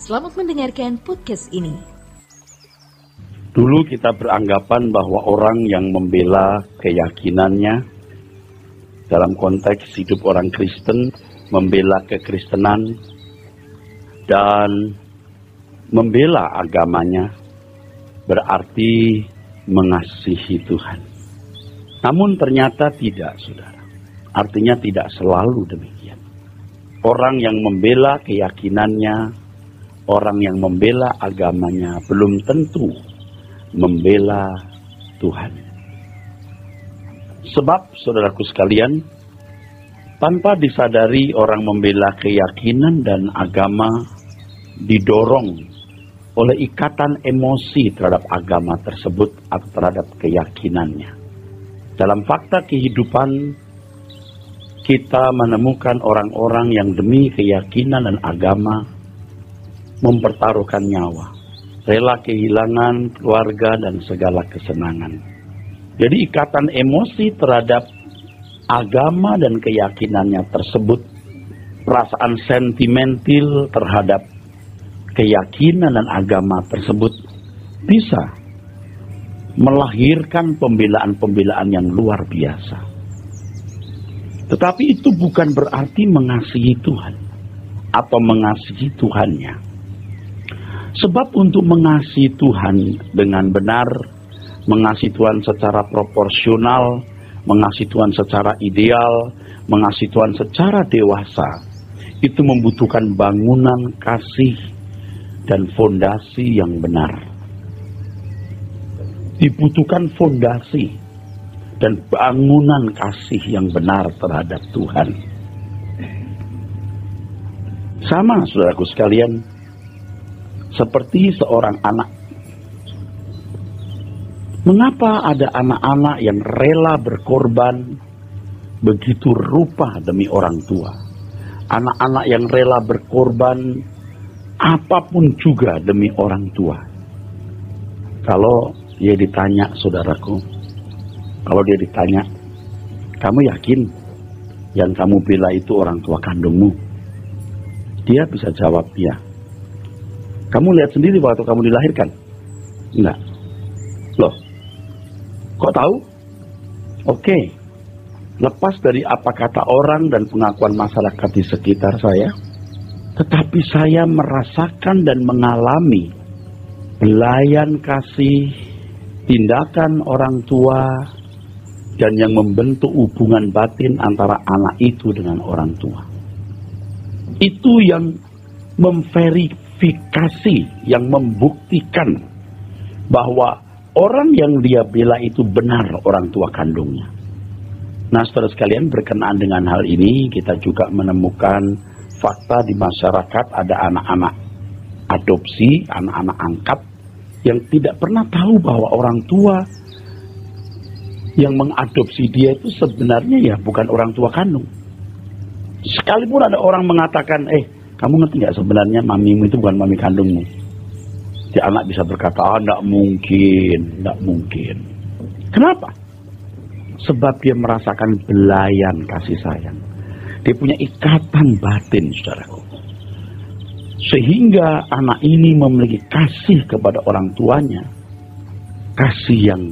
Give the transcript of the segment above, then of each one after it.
Selamat mendengarkan podcast ini. Dulu kita beranggapan bahwa orang yang membela keyakinannya dalam konteks hidup orang Kristen, membela kekristenan dan membela agamanya berarti mengasihi Tuhan. Namun ternyata tidak, saudara. Artinya tidak selalu demikian. Orang yang membela keyakinannya, orang yang membela agamanya belum tentu membela Tuhan. Sebab, saudaraku sekalian, tanpa disadari orang membela keyakinan dan agama didorong oleh ikatan emosi terhadap agama tersebut atau terhadap keyakinannya. Dalam fakta kehidupan, kita menemukan orang-orang yang demi keyakinan dan agama mempertaruhkan nyawa, rela kehilangan keluarga dan segala kesenangan. Jadi ikatan emosi terhadap agama dan keyakinannya tersebut, perasaan sentimental terhadap keyakinan dan agama tersebut bisa melahirkan pembelaan-pembelaan yang luar biasa. Tetapi itu bukan berarti mengasihi Tuhan atau mengasihi Tuhannya. Sebab untuk mengasihi Tuhan dengan benar, mengasihi Tuhan secara proporsional, mengasihi Tuhan secara ideal, mengasihi Tuhan secara dewasa, itu membutuhkan bangunan kasih dan fondasi yang benar. Dibutuhkan fondasi dan bangunan kasih yang benar terhadap Tuhan. Sama, saudaraku sekalian, seperti seorang anak. Mengapa ada anak-anak yang rela berkorban begitu rupa demi orang tua? Anak-anak yang rela berkorban apapun juga demi orang tua. Kalau dia ditanya, saudaraku, kalau dia ditanya, kamu yakin yang kamu bela itu orang tua kandungmu? Dia bisa jawab, ya. Kamu lihat sendiri waktu kamu dilahirkan? Enggak. Loh, kok tahu? Oke. Lepas dari apa kata orang dan pengakuan masyarakat di sekitar saya, tetapi saya merasakan dan mengalami belayan kasih, tindakan orang tua, dan yang membentuk hubungan batin antara anak itu dengan orang tua. Itu yang memverifikasi, yang membuktikan bahwa orang yang dia bela itu benar orang tua kandungnya. Nah, saudara sekalian, berkenaan dengan hal ini, kita juga menemukan fakta di masyarakat ada anak-anak adopsi, anak-anak angkat, yang tidak pernah tahu bahwa orang tua yang mengadopsi dia itu sebenarnya ya bukan orang tua kandung. Sekalipun ada orang mengatakan, kamu ngerti nggak sebenarnya mamimu itu bukan mami kandungmu? Si anak bisa berkata, enggak mungkin, enggak mungkin. Kenapa? Sebab dia merasakan belayan kasih sayang. Dia punya ikatan batin, saudaraku. Sehingga anak ini memiliki kasih kepada orang tuanya. Kasih yang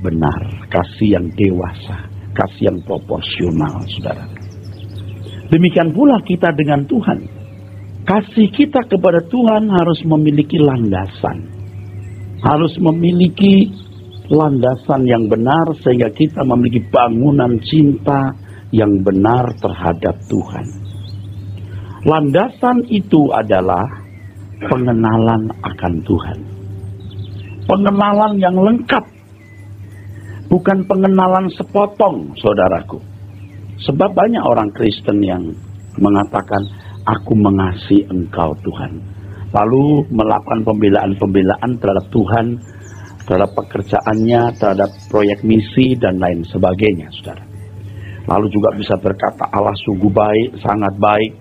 benar, kasih yang dewasa, kasih yang proporsional, saudara. Demikian pula kita dengan Tuhan. Kasih kita kepada Tuhan harus memiliki landasan. Harus memiliki landasan yang benar sehingga kita memiliki bangunan cinta yang benar terhadap Tuhan. Landasan itu adalah pengenalan akan Tuhan. Pengenalan yang lengkap. Bukan pengenalan sepotong, saudaraku. Sebab banyak orang Kristen yang mengatakan, aku mengasihi Engkau Tuhan. Lalu melakukan pembelaan-pembelaan terhadap Tuhan, terhadap pekerjaannya, terhadap proyek misi, dan lain sebagainya, saudara. Lalu juga bisa berkata, Allah sungguh baik, sangat baik.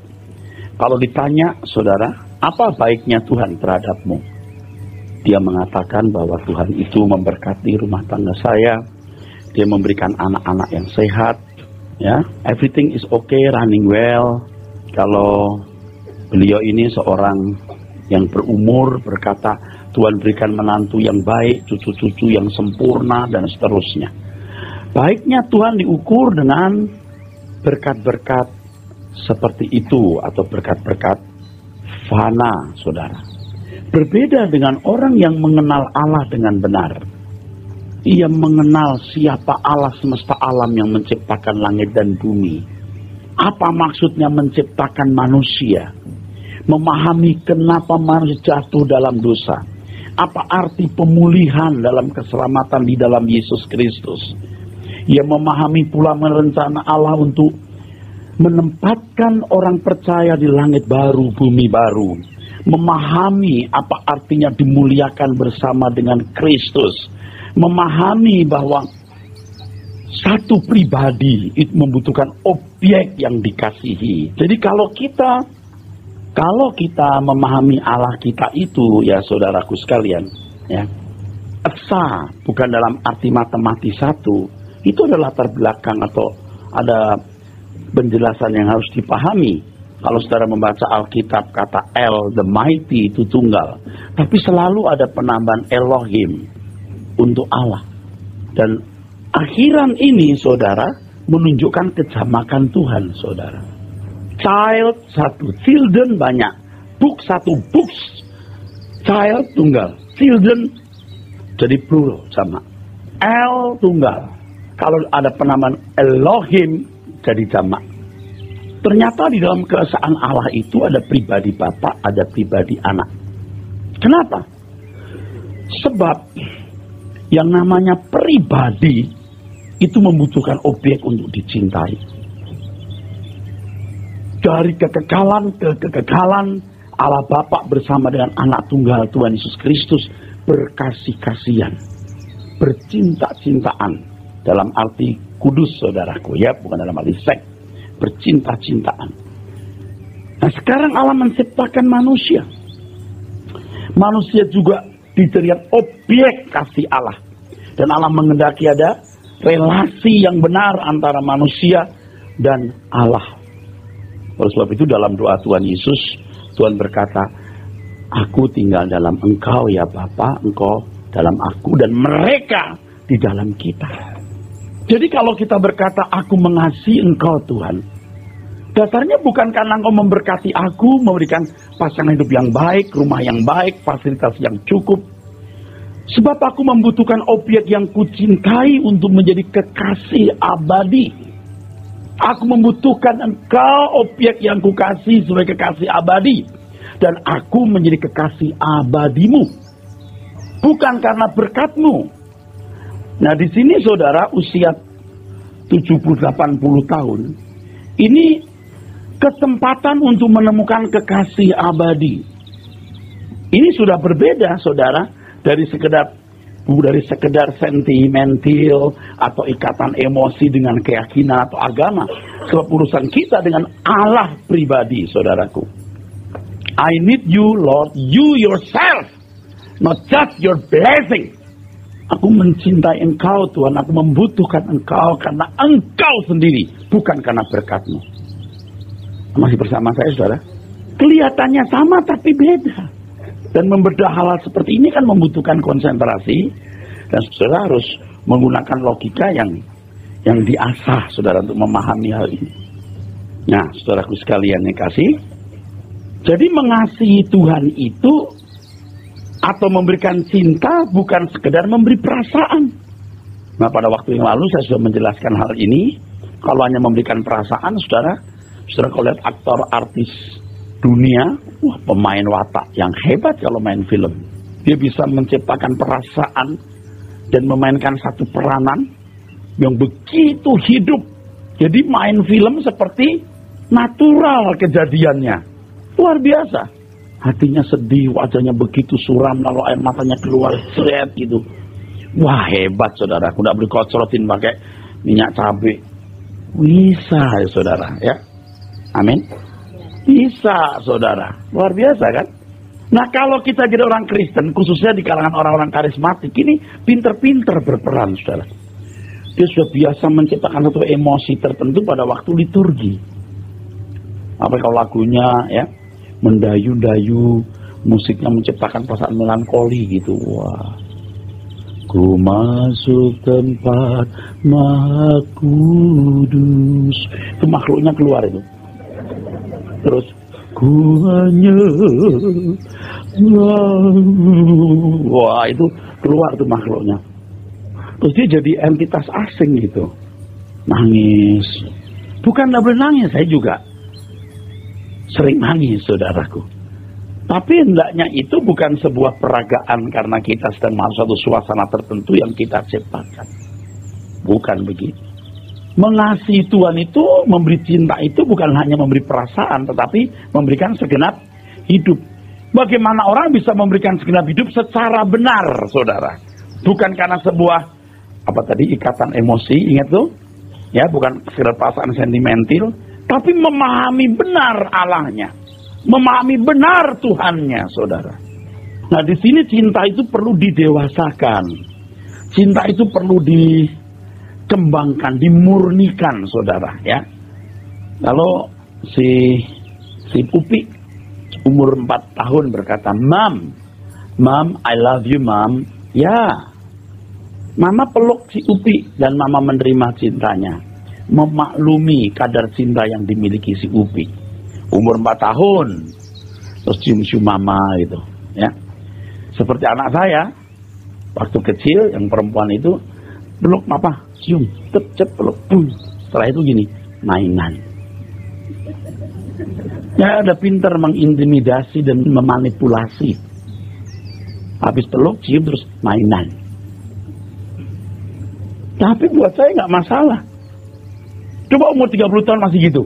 Kalau ditanya, saudara, apa baiknya Tuhan terhadapmu? Dia mengatakan bahwa Tuhan itu memberkati rumah tangga saya. Dia memberikan anak-anak yang sehat. Ya, everything is okay, running well. Kalau beliau ini seorang yang berumur berkata, Tuhan berikan menantu yang baik, cucu-cucu yang sempurna, dan seterusnya. Baiknya Tuhan diukur dengan berkat-berkat seperti itu, atau berkat-berkat fana, saudara. Berbeda dengan orang yang mengenal Allah dengan benar. Ia mengenal siapa Allah semesta alam yang menciptakan langit dan bumi. Apa maksudnya menciptakan manusia? Memahami kenapa manusia jatuh dalam dosa. Apa arti pemulihan dalam keselamatan di dalam Yesus Kristus. Ia memahami pula rencana Allah untuk menempatkan orang percaya di langit baru, bumi baru. Memahami apa artinya dimuliakan bersama dengan Kristus. Memahami bahwa satu pribadi itu membutuhkan objek yang dikasihi. Jadi kalau kita memahami Allah kita itu, ya saudaraku sekalian, ya, esa bukan dalam arti matematis satu, itu adalah latar belakang atau ada penjelasan yang harus dipahami. Kalau saudara membaca Alkitab, kata El, the mighty itu tunggal, tapi selalu ada penambahan Elohim untuk Allah. Dan akhiran ini, saudara, menunjukkan kejamakan Tuhan, saudara. Child satu, children banyak, book satu, books, child tunggal, children jadi plural, sama. El tunggal, kalau ada penambahan Elohim jadi jamak. Ternyata di dalam keesaan Allah itu ada pribadi Bapa, ada pribadi Anak. Kenapa? Sebab yang namanya pribadi itu membutuhkan objek untuk dicintai. Dari kekekalan ke kekekalan, Allah Bapa bersama dengan Anak Tunggal Tuhan Yesus Kristus berkasih-kasihan, bercinta-cintaan, dalam arti kudus, saudaraku, ya, bukan dalam arti seks, bercinta-cintaan. Nah, sekarang Allah menciptakan manusia. Manusia juga dijadikan objek kasih Allah. Dan Allah mengendaki ada relasi yang benar antara manusia dan Allah. Oleh sebab itu dalam doa Tuhan Yesus, Tuhan berkata, aku tinggal dalam engkau ya Bapa, engkau dalam aku, dan mereka di dalam kita. Jadi kalau kita berkata, aku mengasihi engkau Tuhan, dasarnya bukan karena engkau memberkati aku, memberikan pasangan hidup yang baik, rumah yang baik, fasilitas yang cukup. Sebab aku membutuhkan objek yang kucintai untuk menjadi kekasih abadi. Aku membutuhkan engkau, objek yang kukasih sebagai kekasih abadi. Dan aku menjadi kekasih abadimu. Bukan karena berkatmu. Nah, di sini saudara usia 70-80 tahun, ini kesempatan untuk menemukan kekasih abadi. Ini sudah berbeda, saudara, dari sekedar sentimental atau ikatan emosi dengan keyakinan atau agama. Sebab urusan kita dengan Allah pribadi, saudaraku. I need you, Lord, you yourself, not just your blessing. Aku mencintai engkau, Tuhan. Aku membutuhkan engkau karena engkau sendiri, bukan karena berkatmu. Masih bersama saya, saudara? Kelihatannya sama tapi beda. Dan membedah hal seperti ini kan membutuhkan konsentrasi. Dan saudara harus menggunakan logika yang diasah, saudara, untuk memahami hal ini. Nah, saudaraku sekalian yang kasih, jadi mengasihi Tuhan itu atau memberikan cinta bukan sekedar memberi perasaan. Nah, pada waktu yang lalu saya sudah menjelaskan hal ini. Kalau hanya memberikan perasaan, saudara kalau lihat aktor artis dunia, wah, pemain watak yang hebat kalau main film. Dia bisa menciptakan perasaan dan memainkan satu peranan yang begitu hidup. Jadi main film seperti natural kejadiannya. Luar biasa. Hatinya sedih, wajahnya begitu suram, lalu air matanya keluar seret gitu. Wah, hebat, saudara. Aku tidak boleh kocrotin pakai minyak cabai. Bisa ya, saudara, ya. Amin. Bisa, saudara. Luar biasa kan? Nah, kalau kita jadi orang Kristen, khususnya di kalangan orang-orang karismatik, ini pinter-pinter berperan, saudara. Dia sudah biasa menciptakan satu emosi tertentu pada waktu liturgi. Apa kalau lagunya, ya, mendayu-dayu, musiknya menciptakan perasaan melankoli gitu. Wah, ku masuk tempat Maha Kudus, itu makhluknya keluar itu. Terus ku hanya, wah itu keluar tuh makhluknya. Terus dia jadi entitas asing gitu, nangis. Bukan nggak boleh nangis, saya juga sering nangis, saudaraku. Tapi hendaknya itu bukan sebuah peragaan karena kita sedang masuk satu suasana tertentu yang kita ciptakan. Bukan begitu. Mengasihi Tuhan itu, memberi cinta itu bukan hanya memberi perasaan, tetapi memberikan segenap hidup. Bagaimana orang bisa memberikan segenap hidup secara benar, saudara? Bukan karena sebuah, ikatan emosi, ingat tuh? Ya, bukan sekedar perasaan sentimental, tapi memahami benar Allahnya. Memahami benar Tuhannya, saudara. Nah, di sini cinta itu perlu didewasakan. Cinta itu perlu dikembangkan, dimurnikan, saudara, ya. Kalau si Pupi umur 4 tahun berkata, Mom, I love you, Mom. Ya, Mama peluk si Upi dan Mama menerima cintanya. Memaklumi kadar cinta yang dimiliki si Upi. Umur 4 tahun, terus cium-cium mama gitu, ya. Seperti anak saya, waktu kecil yang perempuan itu, peluk papa, cium, cep peluk, setelah itu gini, mainan. Ya, ada pintar mengintimidasi dan memanipulasi. Habis peluk, cium, terus mainan. Tapi buat saya nggak masalah. Coba umur 30 tahun masih gitu.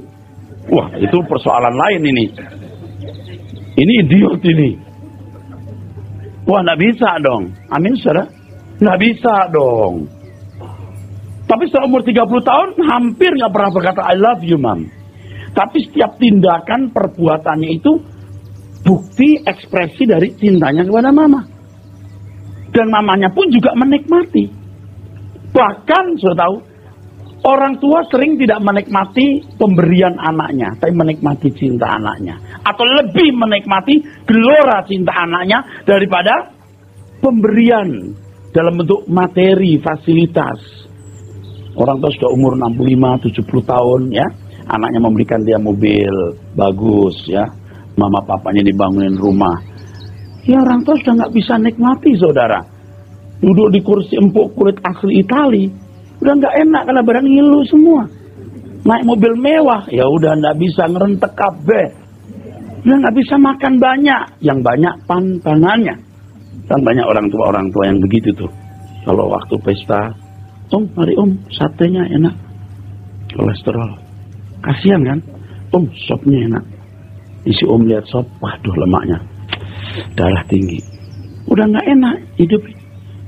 Wah, itu persoalan lain ini. Ini idiot ini. Wah, nggak bisa dong. Amin, saudara? Nggak bisa dong. Tapi setelah umur 30 tahun, hampir nggak pernah berkata, I love you, Mom. Tapi setiap tindakan, perbuatannya itu bukti ekspresi dari cintanya kepada mama. Dan mamanya pun juga menikmati. Bahkan, sudah tahu, orang tua sering tidak menikmati pemberian anaknya, tapi menikmati cinta anaknya. Atau lebih menikmati gelora cinta anaknya daripada pemberian dalam bentuk materi, fasilitas. Orang tua sudah umur 65, 70 tahun, ya. Anaknya memberikan dia mobil bagus, ya. Mama papanya dibangunin rumah. Ya, orang tua sudah nggak bisa nikmati, saudara. Duduk di kursi empuk kulit asli Itali. Udah nggak enak karena barang ngilu semua. Naik mobil mewah, ya udah nggak bisa ngerentek kabeh. Udah nggak bisa makan banyak, yang banyak pantangannya. Kan banyak orang tua yang begitu tuh. Kalau waktu pesta, mari satenya enak. Kolesterol, kasihan kan? Sopnya enak. Isi lihat sop, waduh lemaknya, darah tinggi. Udah nggak enak hidup.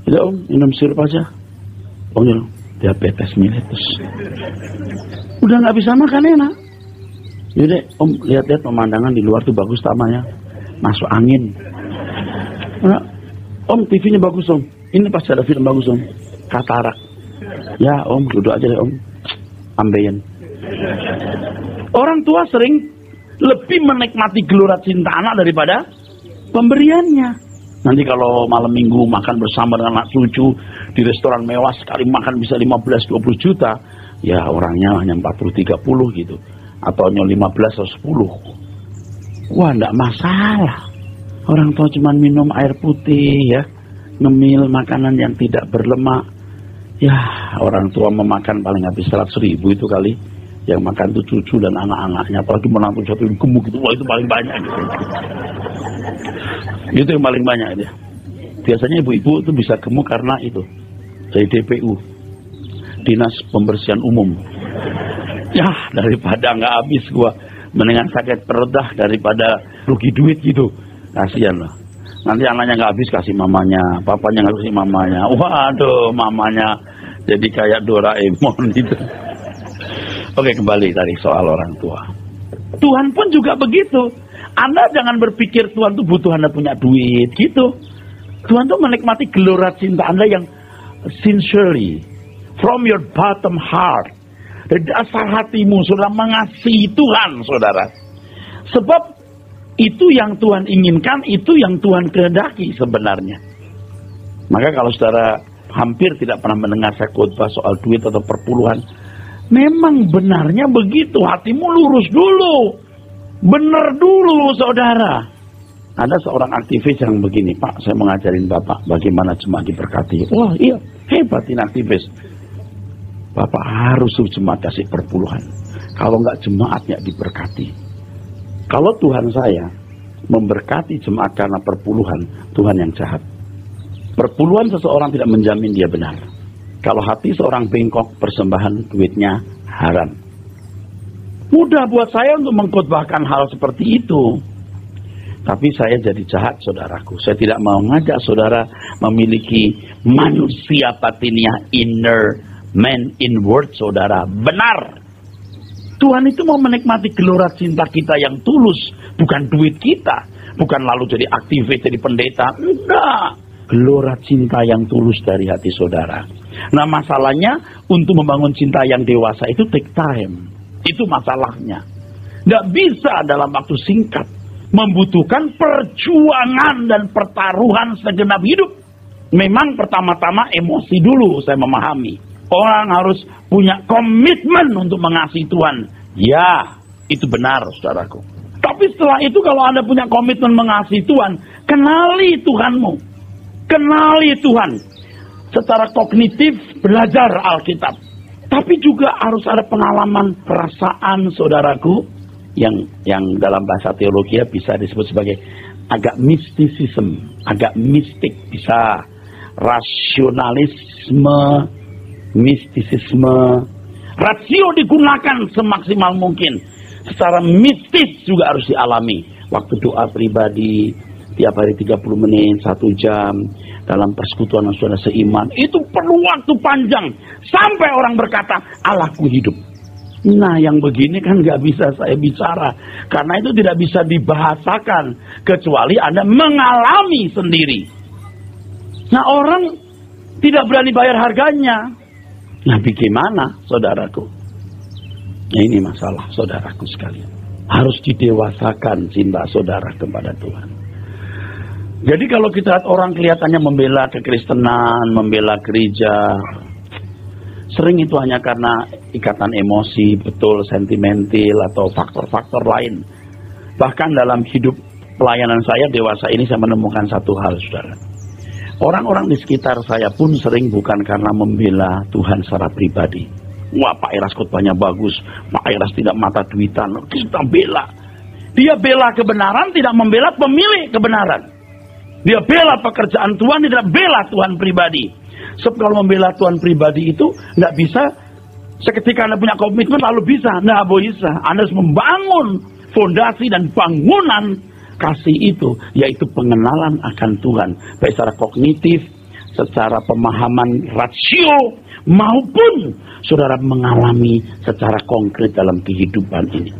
Udah minum sirup aja. Diabetes mellitus. Udah nggak bisa makan enak. Yaudah, lihat-lihat pemandangan di luar tuh bagus tamannya. Masuk angin. Nah, TV-nya bagus, Ini pasti ada film bagus, Katarak. Ya, duduk aja deh, ambeien. Orang tua sering lebih menikmati gelora cinta anak daripada pemberiannya. Nanti kalau malam minggu makan bersama dengan anak cucu di restoran mewah, sekali makan bisa 15-20 juta, ya orangnya hanya 40-30 gitu, atau hanya 15 atau 10. Wah, enggak masalah. Orang tua cuma minum air putih, ya, ngemil makanan yang tidak berlemak. Ya, orang tua memakan paling habis 100.000 itu kali. Yang makan itu cucu dan anak-anaknya, apalagi menantu satu yang gemuk gitu, wah itu paling banyak gitu. Itu yang paling banyak itu. Biasanya ibu-ibu itu bisa gemuk karena itu dari DPU, Dinas Pembersihan Umum. Ya, daripada nggak habis gua, mendingan sakit perut dah daripada rugi duit gitu. Kasihan lah. Nanti anaknya nggak habis kasih mamanya, papanya nggak kasih mamanya. Waduh, mamanya jadi kayak Doraemon gitu. Oke, kembali tadi soal orang tua. Tuhan pun juga begitu. Anda jangan berpikir Tuhan tuh butuh Anda punya duit gitu. Tuhan tuh menikmati gelora cinta Anda yang sincerely, from your bottom heart. Dari dasar hatimu, saudara mengasihi Tuhan, saudara. Sebab Itu yang Tuhan inginkan, itu yang Tuhan kehendaki sebenarnya. Maka kalau saudara hampir tidak pernah mendengar saya khotbah soal duit atau perpuluhan, memang benarnya begitu. Hatimu lurus dulu, benar dulu saudara. Ada seorang aktivis yang begini, Pak, saya mau ngajarin Bapak bagaimana jemaat diberkati. Wah iya, hebat ini aktivis. Bapak harus suruh jemaat kasih perpuluhan. Kalau enggak jemaatnya diberkati. Kalau Tuhan saya memberkati jemaat karena perpuluhan, Tuhan yang jahat. Perpuluhan seseorang tidak menjamin dia benar. Kalau hati seorang bengkok, persembahan duitnya haram. Mudah buat saya untuk mengkhotbahkan hal seperti itu. Tapi saya jadi jahat, saudaraku. Saya tidak mau ngajak saudara memiliki manusia batiniah, inner man inward, saudara. Benar. Tuhan itu mau menikmati gelora cinta kita yang tulus, bukan duit kita, bukan lalu jadi aktivis, jadi pendeta. Enggak, gelora cinta yang tulus dari hati saudara. Nah masalahnya untuk membangun cinta yang dewasa itu take time. Itu masalahnya. Nggak bisa dalam waktu singkat. Membutuhkan perjuangan dan pertaruhan segenap hidup. Memang pertama-tama emosi dulu, saya memahami. Orang harus punya komitmen untuk mengasihi Tuhan. Ya, itu benar, saudaraku. Tapi setelah itu kalau Anda punya komitmen mengasihi Tuhan, kenali Tuhanmu. Kenali Tuhan. Secara kognitif, belajar Alkitab. Tapi juga harus ada pengalaman perasaan, saudaraku, yang dalam bahasa teologi bisa disebut sebagai agak mistisisme, agak mistik, bisa rasionalisme, mistisisme. Rasio digunakan semaksimal mungkin. Secara mistis juga harus dialami. Waktu doa pribadi tiap hari 30 menit, 1 jam dalam persekutuan saudara seiman, itu perlu waktu panjang sampai orang berkata Allahku hidup. Nah yang begini kan nggak bisa saya bicara, karena itu tidak bisa dibahasakan kecuali Anda mengalami sendiri. Nah orang tidak berani bayar harganya. Nah bagaimana saudaraku? Nah, ini masalah saudaraku sekalian. Harus didewasakan cinta saudara kepada Tuhan. Jadi kalau kita lihat orang kelihatannya membela kekristenan, membela gereja, sering itu hanya karena ikatan emosi, betul, sentimental atau faktor-faktor lain. Bahkan dalam hidup pelayanan saya dewasa ini saya menemukan satu hal, saudara. Orang-orang di sekitar saya pun sering bukan karena membela Tuhan secara pribadi. Wah, Pak Eras khotbahnya bagus, Pak Eras tidak mata duitan, kita bela. Dia bela kebenaran, tidak membela pemilik kebenaran. Dia bela pekerjaan Tuhan, tidak bela Tuhan pribadi. Sebab kalau membela Tuhan pribadi itu nggak bisa seketika Anda punya komitmen lalu bisa. Nggak bisa. Anda harus membangun fondasi dan bangunan kasih itu, yaitu pengenalan akan Tuhan, baik secara kognitif, secara pemahaman rasio, maupun saudara mengalami secara konkret dalam kehidupan ini.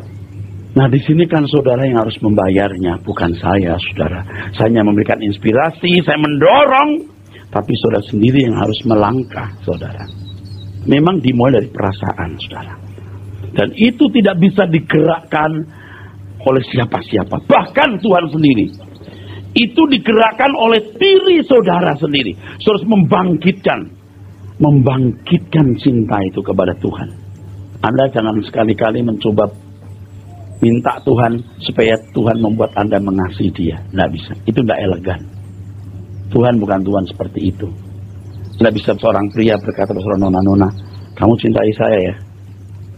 Nah di sini kan saudara yang harus membayarnya, bukan saya, saudara. Saya hanya memberikan inspirasi, saya mendorong, tapi saudara sendiri yang harus melangkah, saudara. Memang dimulai dari perasaan, saudara. Dan itu tidak bisa digerakkan oleh siapa-siapa, bahkan Tuhan sendiri. Itu digerakkan oleh diri saudara sendiri. Saudara harus membangkitkan cinta itu kepada Tuhan. Anda jangan sekali-kali mencoba minta Tuhan supaya Tuhan membuat Anda mengasihi dia. Nggak bisa, itu nggak elegan. Tuhan bukan Tuhan seperti itu. Nggak bisa seorang pria berkata pada seorang nona-nona, kamu cintai saya ya?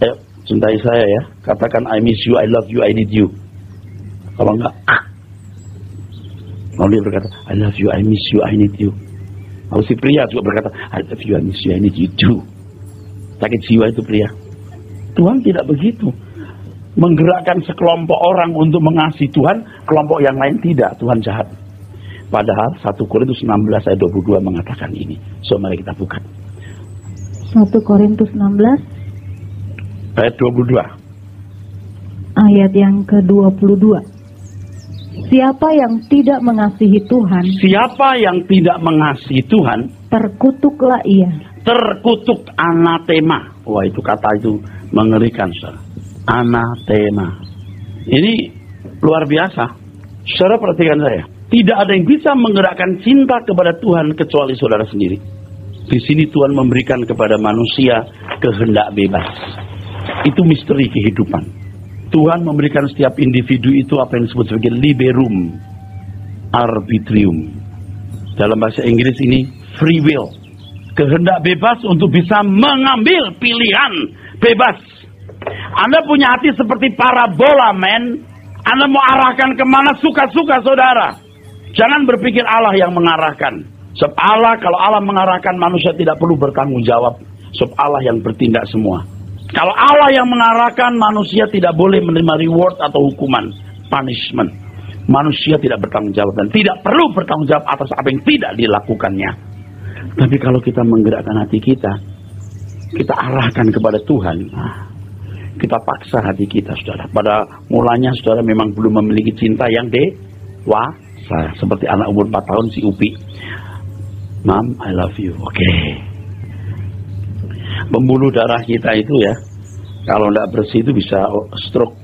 Ayo, cintai saya ya. Katakan I miss you, I love you, I need you. Kalau enggak, kalau dia berkata I love you, I miss you, I need you. Kalau si pria juga berkata I love you, I miss you, I need you too. Sakit jiwa itu pria. Tuhan tidak begitu. Menggerakkan sekelompok orang untuk mengasihi Tuhan, kelompok yang lain tidak. Tuhan jahat. Padahal 1 Korintus 16 ayat 22 mengatakan ini. So mari kita buka. 1 Korintus 16 ayat 22. Ayat yang ke-22. Siapa yang tidak mengasihi Tuhan, siapa yang tidak mengasihi Tuhan, terkutuklah ia. Terkutuk, anatema. Wah, itu kata itu mengerikan, saudara. Anatema. Ini luar biasa. Saudara perhatikan saya. Tidak ada yang bisa menggerakkan cinta kepada Tuhan kecuali saudara sendiri. Di sini Tuhan memberikan kepada manusia kehendak bebas. Itu misteri kehidupan. Tuhan memberikan setiap individu itu apa yang disebut sebagai liberum arbitrium. Dalam bahasa Inggris ini free will. Kehendak bebas untuk bisa mengambil pilihan bebas. Anda punya hati seperti parabola, men. Anda mau arahkan kemana suka-suka saudara. Jangan berpikir Allah yang mengarahkan. Sebab Allah, kalau Allah mengarahkan, manusia tidak perlu bertanggung jawab. Sebab Allah yang bertindak semua. Kalau Allah yang mengarahkan, manusia tidak boleh menerima reward atau hukuman, punishment. Manusia tidak bertanggung jawab dan tidak perlu bertanggung jawab atas apa yang tidak dilakukannya. Tapi kalau kita menggerakkan hati kita arahkan kepada Tuhan. Kita paksa hati kita, saudara. Pada mulanya saudara memang belum memiliki cinta yang dewasa. Seperti anak umur 4 tahun si Upi. Mom, I love you. Oke. Pembuluh darah kita itu ya, kalau tidak bersih itu bisa stroke.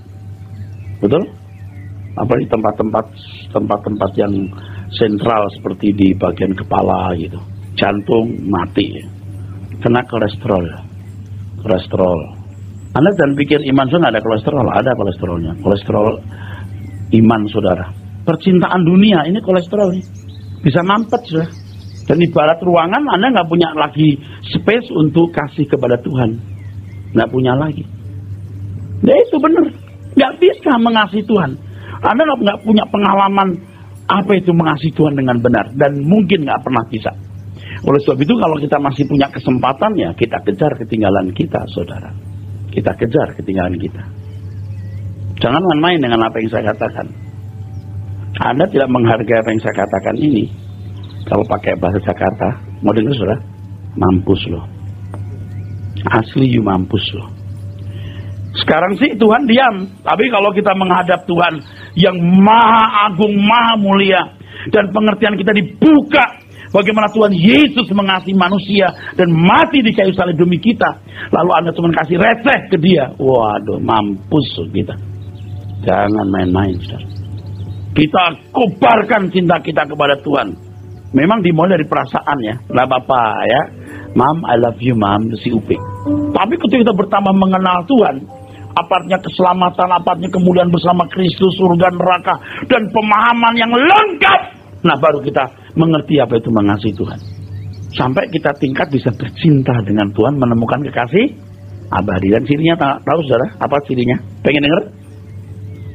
Betul? Apa di tempat-tempat yang sentral seperti di bagian kepala gitu. Jantung mati. Kena kolesterol. Anda jangan pikir iman saudara ada kolesterol. Ada kolesterolnya. Kolesterol iman saudara. Percintaan dunia ini kolesterol nih. Bisa mampet saudara. Dan ibarat ruangan Anda nggak punya lagi space untuk kasih kepada Tuhan. Nggak punya lagi. Ya itu benar. Nggak bisa mengasihi Tuhan. Anda nggak punya pengalaman apa itu mengasihi Tuhan dengan benar. Dan mungkin nggak pernah bisa. Oleh sebab itu kalau kita masih punya kesempatan ya kita kejar ketinggalan kita saudara. Kita kejar ketinggalan kita. Jangan main-main dengan apa yang saya katakan. Anda tidak menghargai apa yang saya katakan ini. Kalau pakai bahasa Jakarta, mau dengar saudara? Mampus loh. Asli you mampus loh. Sekarang sih Tuhan diam. Tapi kalau kita menghadap Tuhan yang maha agung, maha mulia. Dan pengertian kita dibuka. Bagaimana Tuhan Yesus mengasihi manusia dan mati di kayu salib demi kita. Lalu Anda cuma kasih receh ke dia. Waduh, mampus kita. Jangan main-main, saudara. Kita kobarkan cinta kita kepada Tuhan. Memang dimulai dari perasaan ya. Lah Bapak ya. Mom, I love you, Mom. Si Upik. Tapi ketika kita bertambah mengenal Tuhan, apartnya keselamatan, apartnya kemuliaan bersama Kristus, surga, neraka, dan pemahaman yang lengkap. Nah baru kita mengerti apa itu mengasihi Tuhan. Sampai kita tingkat bisa bercinta dengan Tuhan, menemukan kekasih abadi. Dan cirinya tahu saudara? Apa cirinya? Pengen denger?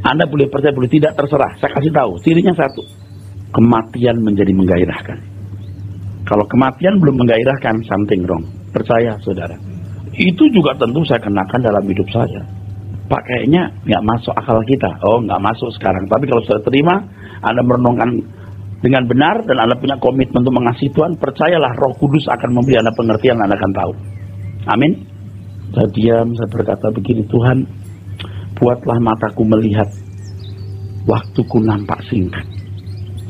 Anda boleh percaya, boleh tidak, terserah. Saya kasih tahu. Cirinya satu. Kematian menjadi menggairahkan. Kalau kematian belum menggairahkan, something wrong. Percaya saudara. Itu juga tentu saya kenakan dalam hidup saya. Pak kayaknya nggak masuk akal kita. Oh nggak masuk sekarang. Tapi kalau sudah terima, Anda merenungkan dengan benar dan Anda punya komitmen untuk mengasihi Tuhan, percayalah Roh Kudus akan memberi Anda pengertian, Anda akan tahu. Amin. Saya diam, saya berkata begini, Tuhan, buatlah mataku melihat, waktuku nampak singkat.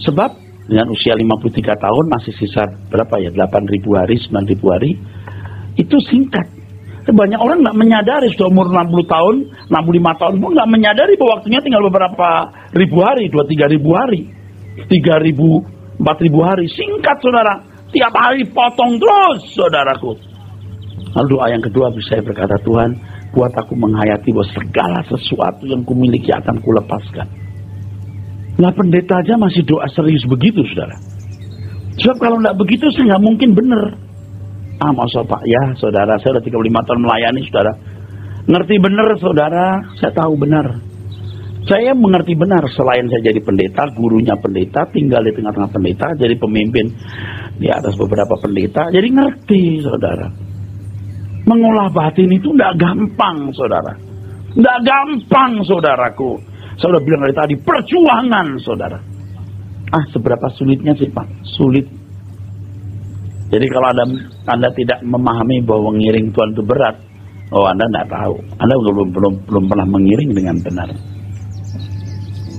Sebab dengan usia 53 tahun masih sisa berapa ya, 8.000 hari, 9.000 hari, itu singkat. Banyak orang nggak menyadari sudah umur 60 tahun, 65 tahun pun nggak menyadari bahwa waktunya tinggal beberapa ribu hari, 2-3 ribu hari. 3.000, 4.000 hari. Singkat saudara. Tiap hari potong terus saudaraku. Lalu doa yang kedua saya berkata, Tuhan, buat aku menghayati bahwa segala sesuatu yang kumiliki akan kulepaskan. Nah pendeta aja masih doa serius begitu saudara. Sebab kalau tidak begitu saya nggak mungkin benar. Masa Pak ya saudara, saya sudah 35 tahun melayani saudara. Ngerti benar saudara, saya tahu benar. Saya mengerti benar, selain saya jadi pendeta, gurunya pendeta, tinggal di tengah-tengah pendeta, jadi pemimpin di atas beberapa pendeta, jadi ngerti saudara. Mengolah batin itu tidak gampang saudara. Tidak gampang saudaraku. Saya sudah bilang dari tadi, perjuangan saudara. Seberapa sulitnya sih Pak? Sulit. Jadi kalau Anda tidak memahami bahwa mengiring Tuhan itu berat, Anda tidak tahu. Anda belum pernah mengiring dengan benar.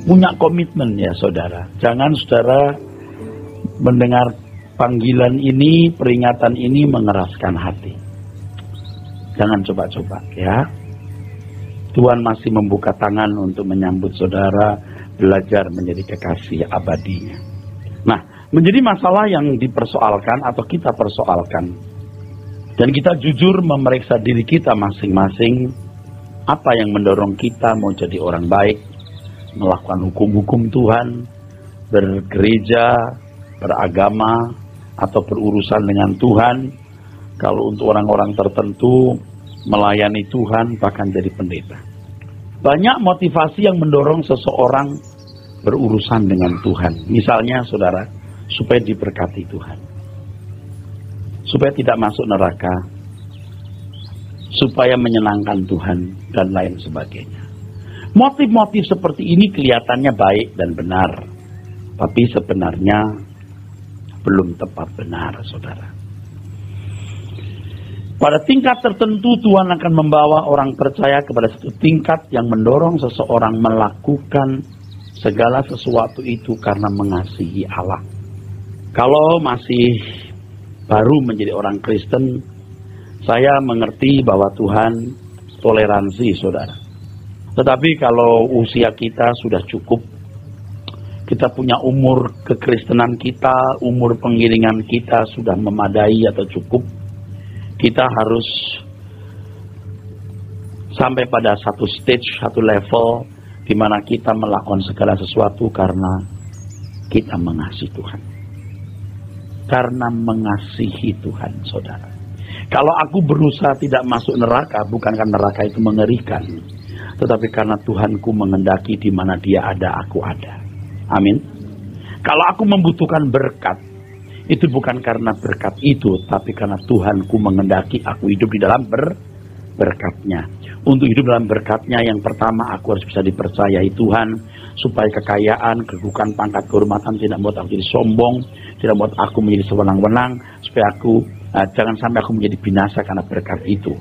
Punya komitmen ya saudara. Jangan saudara mendengar panggilan ini, peringatan ini mengeraskan hati. Jangan coba-coba ya. Tuhan masih membuka tangan untuk menyambut saudara, belajar menjadi kekasih abadinya. Nah, menjadi masalah yang dipersoalkan atau kita persoalkan, dan kita jujur memeriksa diri kita masing-masing, apa yang mendorong kita mau jadi orang baik, melakukan hukum-hukum Tuhan, bergereja, beragama, atau berurusan dengan Tuhan. Kalau untuk orang-orang tertentu, melayani Tuhan, bahkan jadi pendeta. Banyak motivasi yang mendorong seseorang berurusan dengan Tuhan. Misalnya, saudara, supaya diberkati Tuhan, supaya tidak masuk neraka, supaya menyenangkan Tuhan, dan lain sebagainya. Motif-motif seperti ini kelihatannya baik dan benar, tapi sebenarnya belum tepat benar, saudara. Pada tingkat tertentu, Tuhan akan membawa orang percaya kepada satu tingkat yang mendorong seseorang melakukan segala sesuatu itu karena mengasihi Allah. Kalau masih baru menjadi orang Kristen, saya mengerti bahwa Tuhan toleransi, saudara. Tetapi kalau usia kita sudah cukup, kita punya umur kekristenan kita, umur pengiringan kita sudah memadai atau cukup, kita harus sampai pada satu stage, satu level di mana kita melakukan segala sesuatu karena kita mengasihi Tuhan. Karena mengasihi Tuhan, saudara. Kalau aku berusaha tidak masuk neraka, bukan karena neraka itu mengerikan, tetapi karena Tuhanku mengendaki di mana Dia ada, aku ada. Amin. Kalau aku membutuhkan berkat, itu bukan karena berkat itu, tapi karena Tuhanku mengendaki aku hidup di dalam berkatnya. Untuk hidup dalam berkatnya, yang pertama aku harus bisa dipercayai Tuhan, supaya kekayaan, kedudukan, pangkat, kehormatan tidak membuat aku jadi sombong, tidak membuat aku menjadi sewenang-wenang, supaya aku jangan sampai aku menjadi binasa karena berkat itu.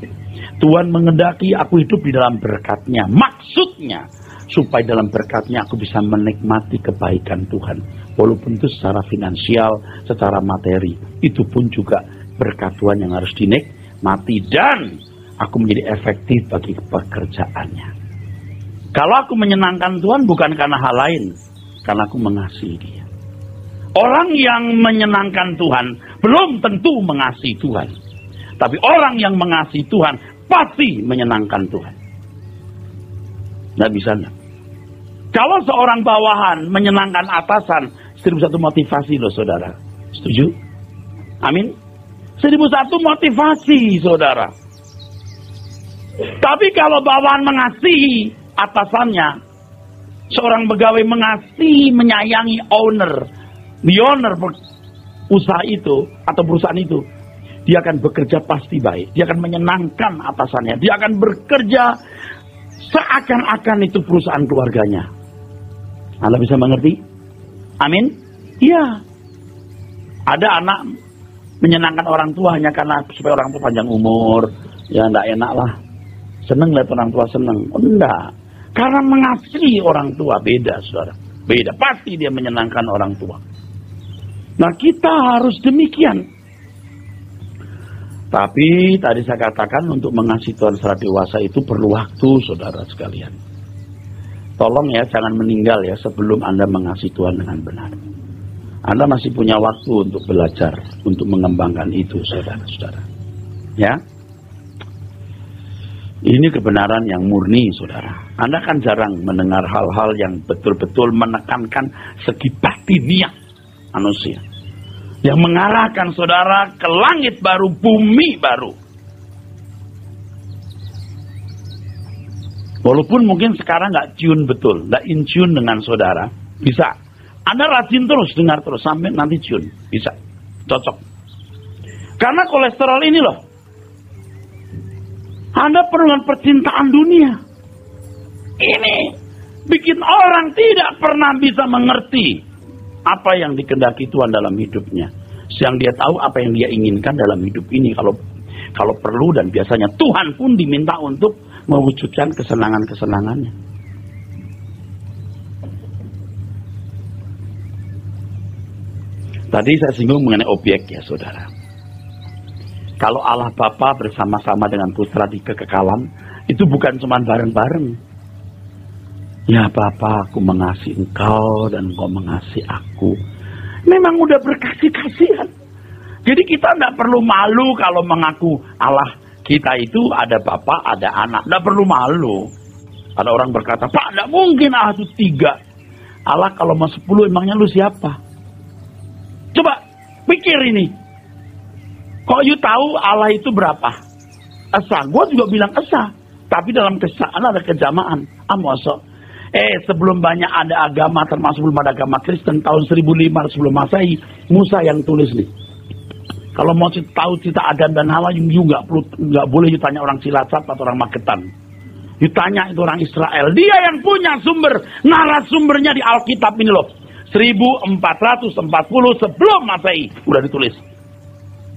Tuhan mengendaki aku hidup di dalam berkatnya, maksudnya supaya dalam berkatnya aku bisa menikmati kebaikan Tuhan, walaupun itu secara finansial, secara materi, itu pun juga berkat Tuhan yang harus dinikmati, dan aku menjadi efektif bagi pekerjaannya. Kalau aku menyenangkan Tuhan bukan karena hal lain, karena aku mengasihi Dia. Orang yang menyenangkan Tuhan belum tentu mengasihi Tuhan, tapi orang yang mengasihi Tuhan pasti menyenangkan Tuhan. Nggak bisa nggak? Kalau seorang bawahan menyenangkan atasan, 1001 motivasi loh, saudara. Setuju? Amin? 1001 motivasi, saudara. Tapi kalau bawahan mengasihi atasannya, seorang pegawai mengasihi, menyayangi owner, the owner usaha itu atau perusahaan itu, dia akan bekerja pasti baik. Dia akan menyenangkan atasannya. Dia akan bekerja seakan-akan itu perusahaan keluarganya. Anda bisa mengerti? Amin? Iya. Ada anak menyenangkan orang tua hanya karena supaya orang tua panjang umur. Ya enggak enak lah. Seneng lihat orang tua seneng. Oh, enggak. Karena mengasihi orang tua. Beda, saudara. Beda. Pasti dia menyenangkan orang tua. Nah, kita harus demikian. Tapi tadi saya katakan untuk mengasihi Tuhan secara dewasa itu perlu waktu, saudara sekalian. Tolong ya, jangan meninggal ya sebelum Anda mengasihi Tuhan dengan benar. Anda masih punya waktu untuk belajar, untuk mengembangkan itu, saudara-saudara. Ya, ini kebenaran yang murni, saudara. Anda kan jarang mendengar hal-hal yang betul-betul menekankan segi batiniah manusia, yang mengarahkan saudara ke langit baru, bumi baru. Walaupun mungkin sekarang nggak tune betul, nggak in tune dengan saudara, bisa. Anda rajin terus, dengar terus, sampai nanti tune, bisa. Cocok. Karena kolesterol ini loh, Anda perlu dengan percintaan dunia. Ini bikin orang tidak pernah bisa mengerti apa yang dikehendaki Tuhan dalam hidupnya. Yang dia tahu apa yang dia inginkan dalam hidup ini. Kalau perlu, dan biasanya Tuhan pun diminta untuk mewujudkan kesenangan-kesenangannya. Tadi saya singgung mengenai objek ya, saudara. Kalau Allah Bapa bersama-sama dengan Putra di kekekalan, itu bukan cuma bareng-bareng. Ya Bapa, aku mengasihi engkau dan engkau mengasihi aku. Memang udah berkasih kasihan. Jadi kita tidak perlu malu kalau mengaku Allah kita itu ada Bapa, ada anak. Tidak perlu malu. Ada orang berkata, Pak, tidak mungkin Allah itu 3. Allah kalau mau 10, emangnya lu siapa? Coba pikir ini. Kok you tahu Allah itu berapa? Esa. Gue juga bilang esa. Tapi dalam kesaan ada kejamaan. Amoso. Sebelum banyak ada agama, termasuk belum ada agama Kristen, tahun 1500 sebelum Masehi, Musa yang tulis nih. Kalau mau tahu cerita Adam dan Hawa, you nggak boleh you tanya orang Cilacap atau orang Magetan. You tanya itu orang Israel. Dia yang punya sumber, narasumbernya di Alkitab ini loh. 1440 sebelum Masehi udah ditulis.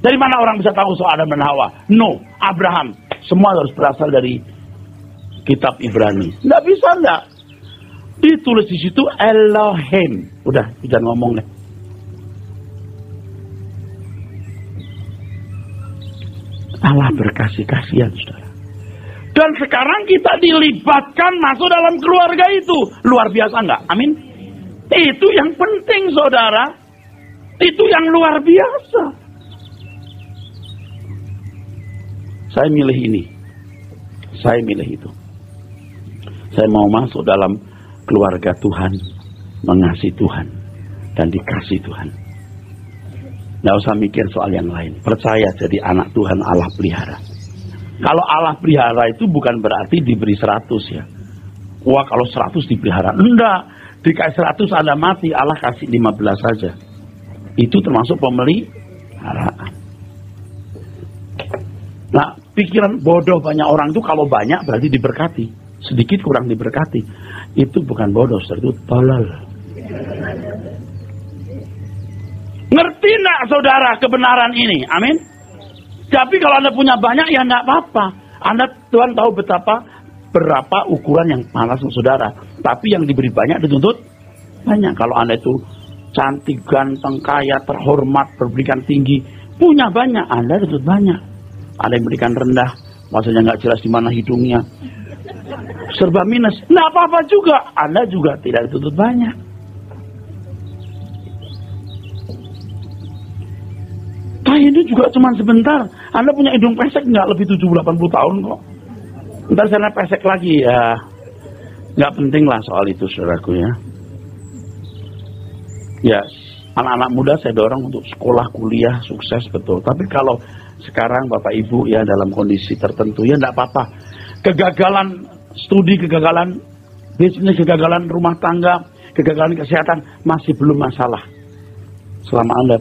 Dari mana orang bisa tahu soal Adam dan Hawa? No, Abraham. Semua harus berasal dari kitab Ibrani. Nggak bisa nggak. Ditulis di situ Elohim. Udah, jangan ngomong deh. Allah berkasih kasihan, saudara. Dan sekarang kita dilibatkan masuk dalam keluarga itu. Luar biasa nggak? Amin. Itu yang penting, saudara. Itu yang luar biasa. Saya milih ini. Saya milih itu. Saya mau masuk dalam keluarga Tuhan, mengasihi Tuhan, dan dikasih Tuhan. Nggak usah mikir soal yang lain. Percaya jadi anak Tuhan Allah pelihara. Kalau Allah pelihara itu bukan berarti diberi 100 ya. Wah kalau 100 dipelihara. Enggak. Dikasih 100 Anda mati, Allah kasih 15 saja. Itu termasuk pemeliharaan. Nah, pikiran bodoh banyak orang itu kalau banyak berarti diberkati. Sedikit kurang diberkati. Itu bukan bodoh, itu tolol. Ngerti enggak saudara kebenaran ini? Amin. Tapi kalau Anda punya banyak ya enggak apa-apa. Tuhan tahu berapa ukuran yang panas saudara. Tapi yang diberi banyak dituntut banyak. Kalau Anda itu cantik, ganteng, kaya, terhormat, berpendidikan tinggi, punya banyak, Anda dituntut banyak. Ada yang berikan rendah, maksudnya nggak jelas di mana hidungnya, serba minus, nggak apa-apa juga. Anda juga tidak dituntut banyak. Ini juga cuma sebentar. Anda punya hidung pesek nggak lebih 70-80 tahun kok. Ntar sana pesek lagi ya. Nggak penting lah soal itu saudaraku ya. Ya, anak-anak muda saya dorong untuk sekolah, kuliah, sukses betul. Tapi kalau sekarang Bapak Ibu ya dalam kondisi tertentu ya nggak apa-apa. Kegagalan studi, kegagalan bisnis, kegagalan rumah tangga, kegagalan kesehatan masih belum masalah. Selama Anda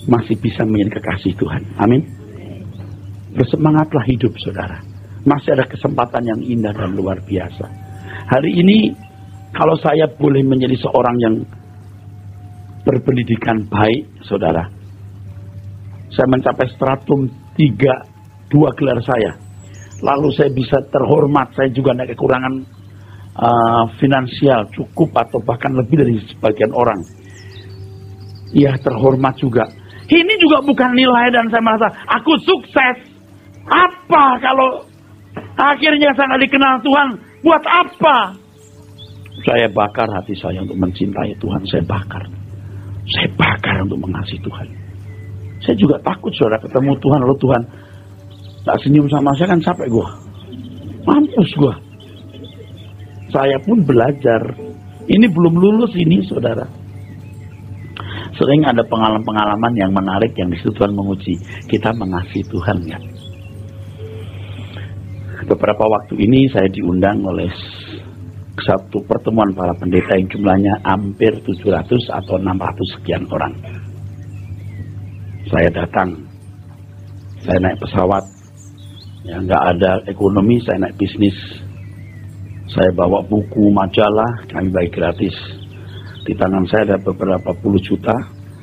masih bisa menjadi kekasih Tuhan. Amin. Bersemangatlah hidup saudara. Masih ada kesempatan yang indah dan luar biasa. Hari ini kalau saya boleh menjadi seorang yang berpendidikan baik saudara, saya mencapai stratum 3, 2 gelar saya. Lalu saya bisa terhormat, saya juga ada kekurangan finansial cukup atau bahkan lebih dari sebagian orang. Ya terhormat juga. Ini juga bukan nilai dan saya merasa aku sukses. Apa kalau akhirnya saya nggak dikenal Tuhan? Buat apa? Saya bakar hati saya untuk mencintai Tuhan. Saya bakar untuk mengasihi Tuhan. Saya juga takut saudara ketemu Tuhan. Lalu Tuhan tak senyum sama saya kan capek gue. Mampus gue. Saya pun belajar. Ini belum lulus ini saudara. Sering ada pengalaman-pengalaman yang menarik yang disitu Tuhan menguji kita mengasihi Tuhan kan. Beberapa waktu ini saya diundang oleh satu pertemuan para pendeta yang jumlahnya hampir 700 atau 600 sekian orang. Saya datang, saya naik pesawat, ya nggak ada ekonomi, saya naik bisnis. Saya bawa buku, majalah, kami bagi gratis. Di tangan saya ada beberapa puluh juta,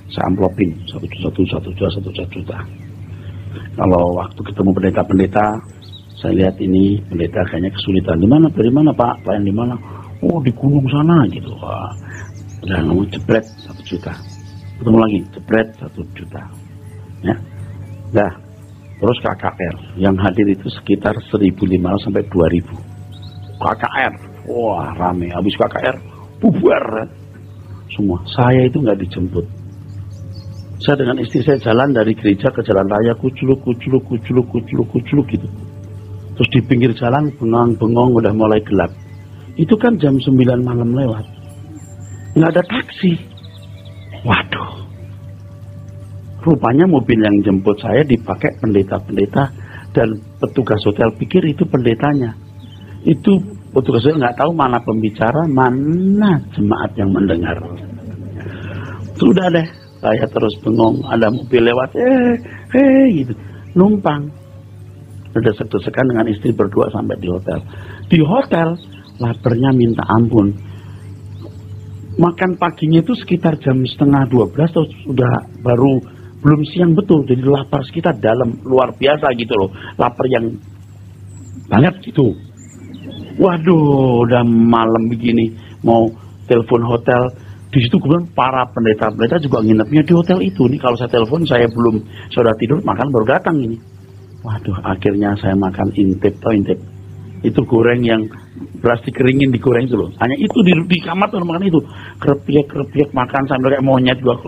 saya amplopin 1 juta. Kalau waktu ketemu pendeta-pendeta, saya lihat ini pendeta kayaknya kesulitan. Dari mana Pak? Pelayan di mana? Oh di gunung sana gitu. Wah, udah ngomong jebret 1 juta. Ketemu lagi jebret 1 juta. Ya, dah. Terus KKR yang hadir itu sekitar 1.500 sampai 2.000. KKR, Wah, rame. Habis KKR, bubar. Semua. Saya itu nggak dijemput. Saya dengan istri saya jalan dari gereja ke jalan raya, kuculuk gitu. Terus di pinggir jalan, bengong, udah mulai gelap. Itu kan jam 9 malam lewat. Nggak ada taksi. Waduh. Rupanya mobil yang jemput saya dipakai pendeta-pendeta dan petugas hotel pikir itu pendetanya. Itu petugas hotel nggak tahu mana pembicara, mana jemaat yang mendengar. Sudah deh, saya terus bengong. Ada mobil lewat, gitu, numpang. Udah desek-desekan dengan istri berdua sampai di hotel. Di hotel, laparnya minta ampun. Makan paginya itu sekitar jam 11:30 atau sudah baru belum siang betul. Jadi lapar sekitar dalam luar biasa gitu loh. Lapar yang banget gitu. Waduh, udah malam begini mau telepon hotel. Di situ kemudian para pendeta-pendeta juga nginepnya di hotel itu. Nih kalau saya telepon saya sudah tidur, makan baru datang ini. Waduh, akhirnya saya makan intip. Itu goreng yang beras dikeringin digoreng itu loh. Hanya itu di kamar tuh makan itu. Kerpiak makan sambil kayak monyet juga.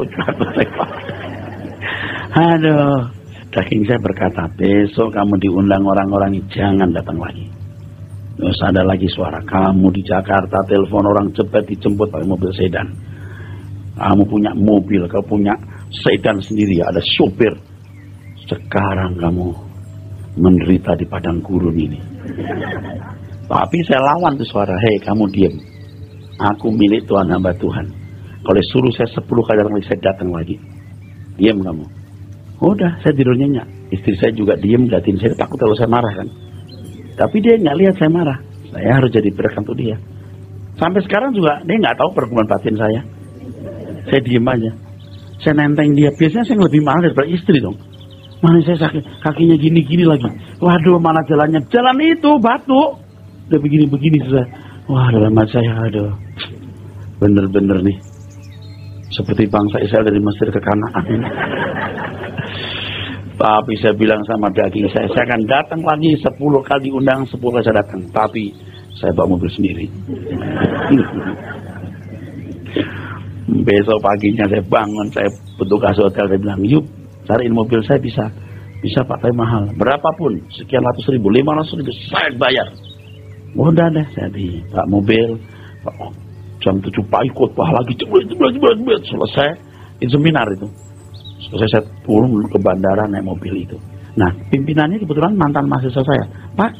Aduh, daging saya berkata, besok kamu diundang orang-orang, jangan datang lagi. Terus ada lagi suara, kamu di Jakarta telepon orang cepet dijemput pakai mobil sedan. Kamu punya mobil, kamu punya sedan sendiri, ada sopir. Sekarang kamu menderita di padang gurun ini. Tapi saya lawan tuh suara, hei kamu diem. Aku milik Tuhan, hamba Tuhan. Kalau suruh saya 10 kali lagi, saya datang lagi. Diem kamu. Udah, saya tidur nyenyak. Istri saya juga diem, liatin saya, takut kalau saya marah kan. Tapi dia nggak lihat saya marah. Saya harus jadi berkat untuk dia. Sampai sekarang juga dia nggak tahu pergumulan batin saya. Saya diem aja. Saya nenteng dia. Biasanya saya lebih marah daripada istri dong. Mana saya sakit, kakinya gini-gini lagi. Waduh, mana jalannya? Jalan itu batu. Udah begini-begini susah. Wah, dalam hati saya, aduh, bener-bener nih. Seperti bangsa Israel dari Mesir ke Kanaan. Tapi saya bilang sama daging saya akan datang lagi 10 kali diundang, 10 kali saya datang. Tapi saya bawa mobil sendiri. Besok paginya saya bangun, saya petugas hotel, saya bilang, yuk cariin mobil saya bisa Pak, tapi mahal. Berapapun, sekian ratus ribu, 500 ribu, saya bayar. Udah deh, saya di Pak mobil, jam 7 pagi khotbah lagi, selesai, itu seminar itu. Selesai saya turun ke bandara naik mobil itu. Nah, pimpinannya kebetulan mantan mahasiswa saya. Pak,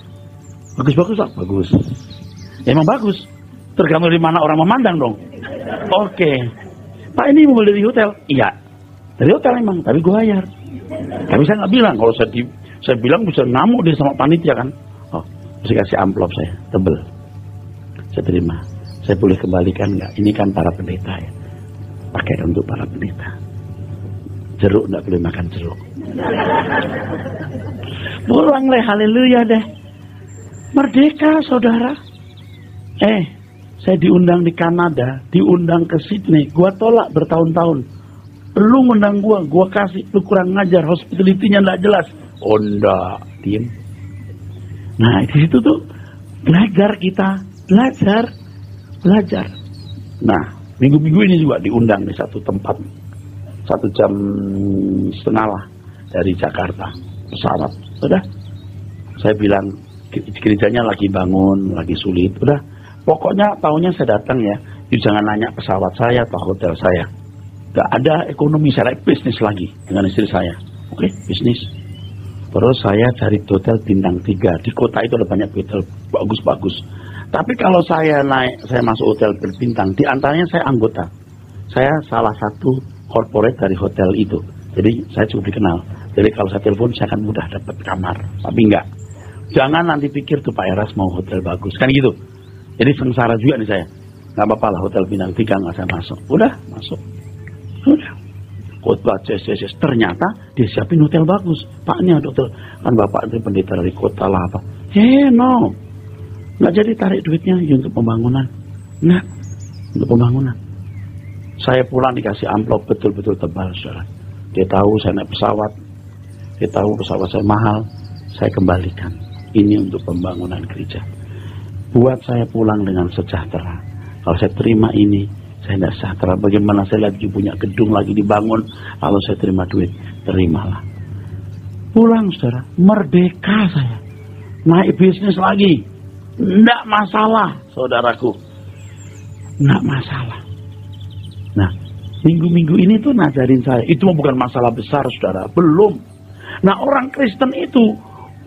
bagus Pak, bagus. Ya, emang bagus. Tergantung dari mana orang memandang dong. Oke. Pak, ini mobil dari hotel? Iya. Dari hotel emang, tapi gue bayar. Tapi saya nggak bilang. Kalau saya bilang bisa ngamuk dia sama panitia kan. Oh, saya kasih amplop saya, tebel. Saya terima. Saya boleh kembalikan nggak? Ini kan para pendeta ya. Pakai untuk para pendeta. Jeruk nggak boleh makan jeruk. Pulang leh, haleluya deh. Merdeka saudara. Saya diundang di Kanada, diundang ke Sydney. Gua tolak bertahun-tahun. Lu ngundang gua kasih, lu kurang ngajar, hospitality-nya nggak jelas. Oh enggak, diem. Nah di situ tuh belajar kita, belajar. Nah minggu-minggu ini juga diundang di satu tempat, 1,5 jam lah dari Jakarta, pesawat. Udah, saya bilang gerejanya lagi bangun, lagi sulit. Udah, pokoknya tahunya saya datang ya, jangan nanya pesawat saya atau hotel saya. Gak ada ekonomi, saya bisnis lagi dengan istri saya. Oke, bisnis. Terus saya cari hotel bintang 3. Di kota itu ada banyak hotel bagus-bagus. Tapi kalau saya masuk hotel berbintang, di antaranya saya anggota. Saya salah satu corporate dari hotel itu. Jadi saya cukup dikenal. Jadi kalau saya telepon, saya akan mudah dapat kamar. Tapi enggak. Jangan nanti pikir tuh Pak Eras mau hotel bagus. Kan gitu. Jadi sengsara juga nih saya. Gak apa-apa lah hotel bintang 3 nggak saya masuk. Udah, masuk. Udah. Khotbah CSS. Ternyata dia siapin hotel bagus. Pak, ini ada hotel. Kan Bapak itu pendeta dari kota lah apa. No. Nggak jadi tarik duitnya untuk pembangunan. Nggak. Untuk pembangunan. Saya pulang dikasih amplop betul-betul tebal, saudara. Dia tahu saya naik pesawat. Dia tahu pesawat saya mahal. Saya kembalikan. Ini untuk pembangunan gereja. buat saya pulang dengan sejahtera. Kalau saya terima ini, saya tidak sejahtera. Bagaimana saya lihat punya gedung lagi dibangun, lalu saya terima duit, terimalah. Pulang saudara, merdeka saya. Naik bisnis lagi, tidak masalah saudaraku. Tidak masalah. Nah, minggu-minggu ini tuh ngajarin saya, itu bukan masalah besar saudara, belum. Nah, orang Kristen itu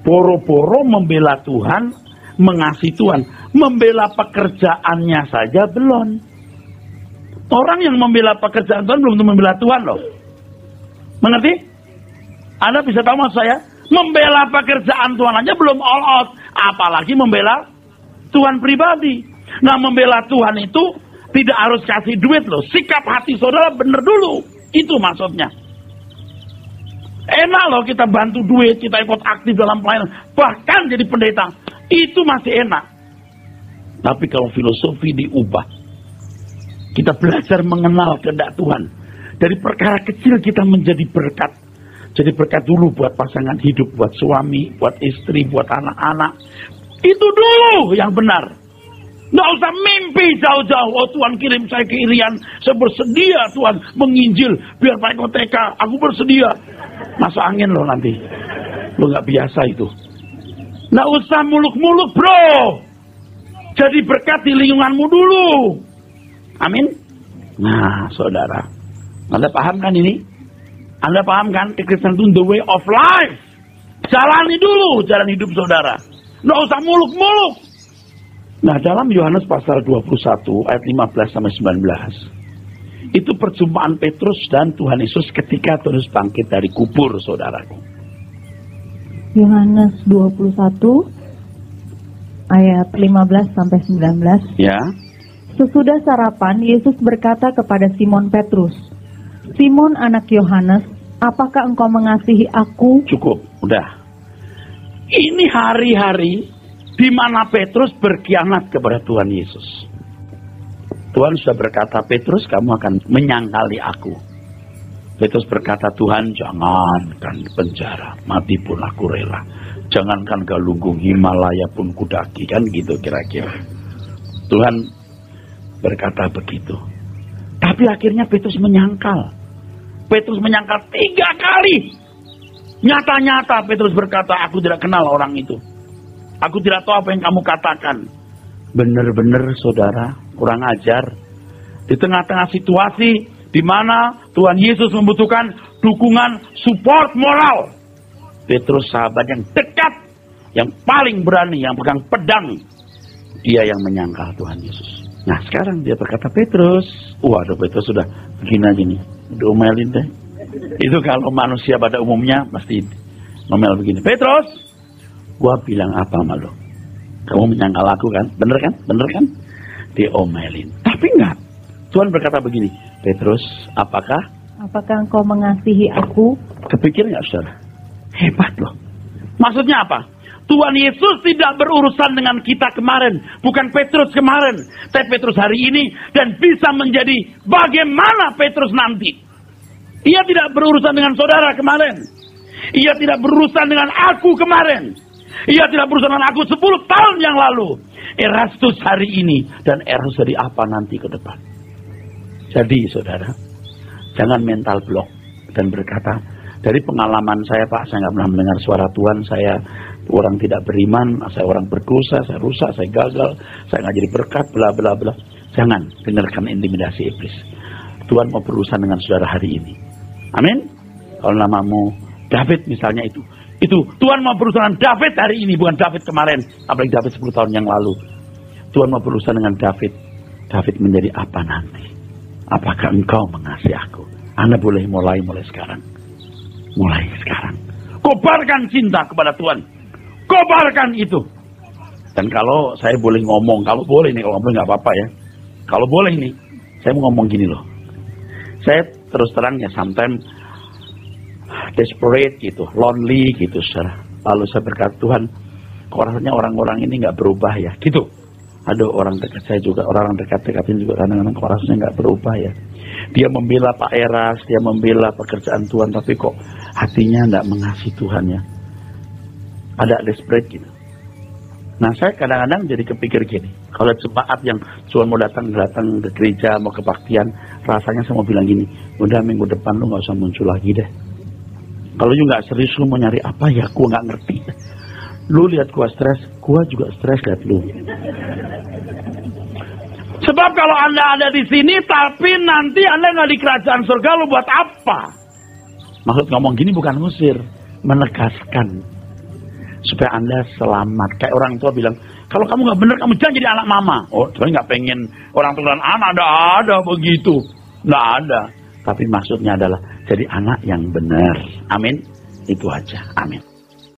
boro-boro membela Tuhan, mengasihi Tuhan, membela pekerjaannya saja belum. Orang yang membela pekerjaan Tuhan belum tentu membela Tuhan loh. Mengerti? Anda bisa tahu maksud saya? Membela pekerjaan Tuhan aja belum all out, apalagi membela Tuhan pribadi. Nah, membela Tuhan itu tidak harus kasih duit loh. Sikap hati saudara bener dulu. Itu maksudnya. Enak loh kita bantu duit, kita ikut aktif dalam pelayanan, bahkan jadi pendeta. Itu masih enak. Tapi kalau filosofi diubah, kita belajar mengenal kehendak Tuhan. Dari perkara kecil kita menjadi berkat. Jadi berkat dulu buat pasangan hidup, buat suami, buat istri, buat anak-anak. Itu dulu yang benar. Nggak usah mimpi jauh-jauh. Oh, Tuhan kirim saya ke Irian, saya bersedia Tuhan menginjil biar pakai OTK. Aku bersedia. Masuk angin loh nanti. Lo nggak biasa itu. Nggak usah muluk-muluk bro. Jadi berkat di lingkunganmu dulu. Amin. Nah saudara, Anda paham kan ini? Anda paham kan? Kekristenan itu the way of life. Jalani dulu jalan hidup saudara. Nggak usah muluk-muluk. Nah, dalam Yohanes pasal 21 ayat 15 sampai 19. Itu perjumpaan Petrus dan Tuhan Yesus ketika Tuhan Yesus bangkit dari kubur, saudaraku. Yohanes 21 ayat 15 sampai 19. Ya. Sesudah sarapan, Yesus berkata kepada Simon Petrus, "Simon anak Yohanes, apakah engkau mengasihi aku?" Cukup, udah. Ini hari-hari di mana Petrus berkhianat kepada Tuhan Yesus. Tuhan sudah berkata, Petrus, kamu akan menyangkali aku. Petrus berkata, Tuhan, jangankan penjara, mati pun aku rela. Jangankan galunggung Himalaya pun kudaki, kan gitu kira-kira. Tuhan berkata begitu. Tapi akhirnya Petrus menyangkal. Petrus menyangkal 3 kali. Nyata-nyata Petrus berkata, aku tidak kenal orang itu. Aku tidak tahu apa yang kamu katakan. Benar-benar saudara, kurang ajar. Di tengah-tengah situasi di mana Tuhan Yesus membutuhkan dukungan support moral. Petrus sahabat yang dekat, yang paling berani, yang pegang pedang. Dia yang menyangkal Tuhan Yesus. Nah sekarang dia berkata, Petrus. Waduh, Petrus sudah begini aja nih. Diomelin deh. Itu kalau manusia pada umumnya pasti ngomel begini. Petrus, gua bilang apa sama lo? Kamu menyangkal aku kan? Bener kan? Bener kan? Diomelin. Tapi enggak. Tuhan berkata begini. Petrus, apakah engkau mengasihi aku? Kepikir nggak saudara? Hebat loh. Maksudnya apa? Tuhan Yesus tidak berurusan dengan kita kemarin. Bukan Petrus kemarin. Tapi Petrus hari ini. Dan bisa menjadi bagaimana Petrus nanti. Ia tidak berurusan dengan saudara kemarin. Ia tidak berurusan dengan aku kemarin. Ia tidak berurusan dengan aku 10 tahun yang lalu. Erastus hari ini. Dan Erastus dari apa nanti ke depan. Jadi saudara. Jangan mental block. Dan berkata. Dari pengalaman saya Pak. Saya nggak pernah mendengar suara Tuhan. Saya orang tidak beriman. Saya orang berdosa. Saya rusak. Saya gagal. Saya nggak jadi berkat. Bla bla bla. Jangan dengarkan intimidasi iblis. Tuhan mau berurusan dengan saudara hari ini. Amin. Kalau namamu David misalnya itu Tuhan mau berurusan dengan David hari ini, bukan David kemarin, apalagi David 10 tahun yang lalu. Tuhan mau berurusan dengan David. David menjadi apa nanti? Apakah engkau mengasihi aku? Anda boleh mulai sekarang. Mulai sekarang. Kobarkan cinta kepada Tuhan. Kobarkan itu. Dan kalau saya boleh ngomong, kalau boleh nih, kalau boleh nggak apa-apa ya. Kalau boleh nih, saya mau ngomong gini loh. Saya terus terang ya sometimes desperate gitu, lonely gitu saudara. Lalu saya berkata, Tuhan, kok rasanya orang-orang ini nggak berubah ya, gitu. Aduh, orang dekat saya juga, orang dekat-dekatin juga kadang-kadang kok rasanya nggak berubah ya. Dia membela Pak Eras, dia membela pekerjaan Tuhan, tapi kok hatinya nggak mengasihi Tuhan ya. Ada desperate gitu. Nah, saya kadang-kadang jadi kepikir gini, kalau jemaat yang cuma mau datang ke gereja, mau kebaktian, rasanya saya mau bilang gini, udah minggu depan lu gak usah muncul lagi deh. Kalau lu gak serius, lu mau nyari apa ya, gua gak ngerti. Lu lihat gua stres, gua juga stres lihat lu. Sebab kalau Anda ada di sini, tapi nanti Anda nggak di kerajaan surga, lu buat apa? Maksud ngomong gini bukan ngusir, menegaskan supaya Anda selamat. Kayak orang tua bilang, kalau kamu nggak bener, kamu jangan jadi anak mama. Oh, saya nggak pengen orang tua dan anak ada begitu, nggak ada. Tapi maksudnya adalah jadi anak yang benar. Amin. Itu aja. Amin.